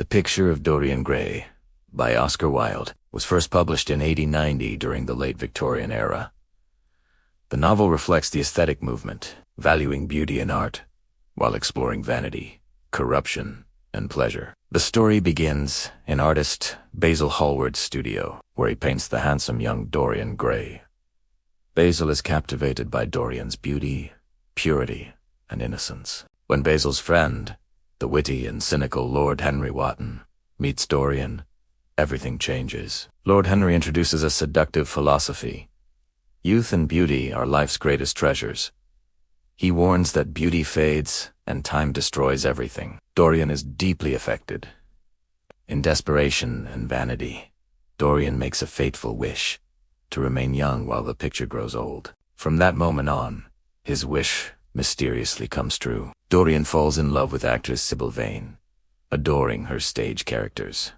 The Picture of Dorian Gray, by Oscar Wilde, was first published in 1890 during the late Victorian era. The novel reflects the aesthetic movement, valuing beauty in art, while exploring vanity, corruption, and pleasure. The story begins in artist Basil Hallward's studio, where he paints the handsome young Dorian Gray. Basil is captivated by Dorian's beauty, purity, and innocence. When Basil's friend, the witty and cynical Lord Henry Wotton, meets Dorian, everything changes. Lord Henry introduces a seductive philosophy. Youth and beauty are life's greatest treasures. He warns that beauty fades and time destroys everything. Dorian is deeply affected. In desperation and vanity, Dorian makes a fateful wish to remain young while the picture grows old. From that moment on, his wish mysteriously comes true. Dorian falls in love with actress Sybil Vane, adoring her stage characters,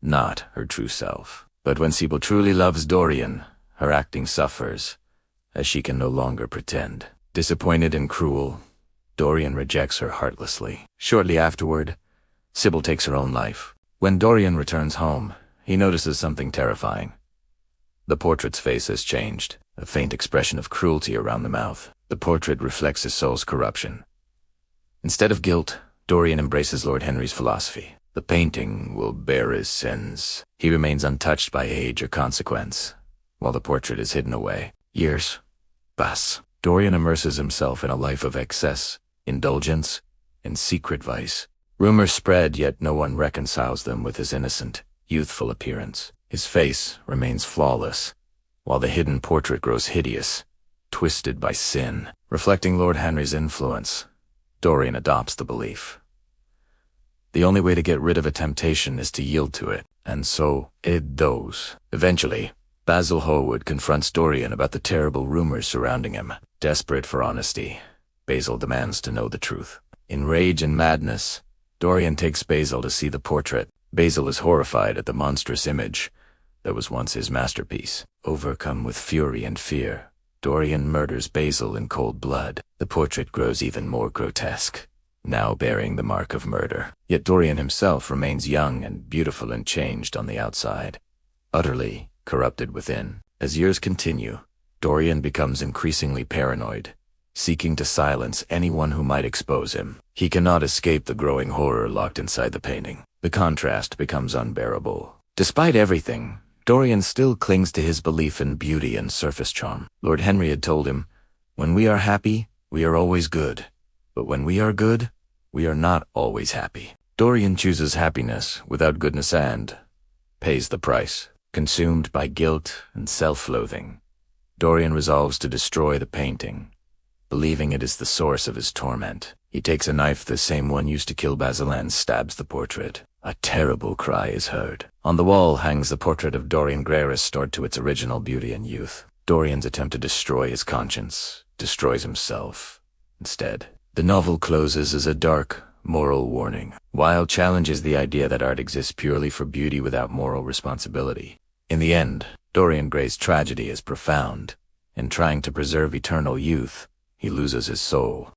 not her true self. But when Sybil truly loves Dorian, her acting suffers, as she can no longer pretend. Disappointed and cruel, Dorian rejects her heartlessly. Shortly afterward, Sybil takes her own life. When Dorian returns home, he notices something terrifying. The portrait's face has changed, a faint expression of cruelty around the mouth. The portrait reflects his soul's corruption. Instead of guilt, Dorian embraces Lord Henry's philosophy. The painting will bear his sins. He remains untouched by age or consequence, while the portrait is hidden away. Years pass. Dorian immerses himself in a life of excess, indulgence, and secret vice. Rumors spread, yet no one reconciles them with his innocent, youthful appearance. His face remains flawless, while the hidden portrait grows hideous, twisted by sin. Reflecting Lord Henry's influence, Dorian adopts the belief. The only way to get rid of a temptation is to yield to it, and so it does. Eventually, Basil Hallward confronts Dorian about the terrible rumors surrounding him. Desperate for honesty, Basil demands to know the truth. In rage and madness, Dorian takes Basil to see the portrait. Basil is horrified at the monstrous image that was once his masterpiece. Overcome with fury and fear, Dorian murders Basil in cold blood. The portrait grows even more grotesque, now bearing the mark of murder. Yet Dorian himself remains young and beautiful and changed on the outside, utterly corrupted within. As years continue, Dorian becomes increasingly paranoid, seeking to silence anyone who might expose him. He cannot escape the growing horror locked inside the painting. The contrast becomes unbearable. Despite everything, Dorian still clings to his belief in beauty and surface charm. Lord Henry had told him, "When we are happy, we are always good. But when we are good, we are not always happy." Dorian chooses happiness without goodness and pays the price. Consumed by guilt and self-loathing, Dorian resolves to destroy the painting, believing it is the source of his torment. He takes a knife, the same one used to kill Basil, and stabs the portrait. A terrible cry is heard. On the wall hangs the portrait of Dorian Gray restored to its original beauty and youth. Dorian's attempt to destroy his conscience destroys himself instead. The novel closes as a dark, moral warning. Wilde challenges the idea that art exists purely for beauty without moral responsibility. In the end, Dorian Gray's tragedy is profound. In trying to preserve eternal youth, he loses his soul.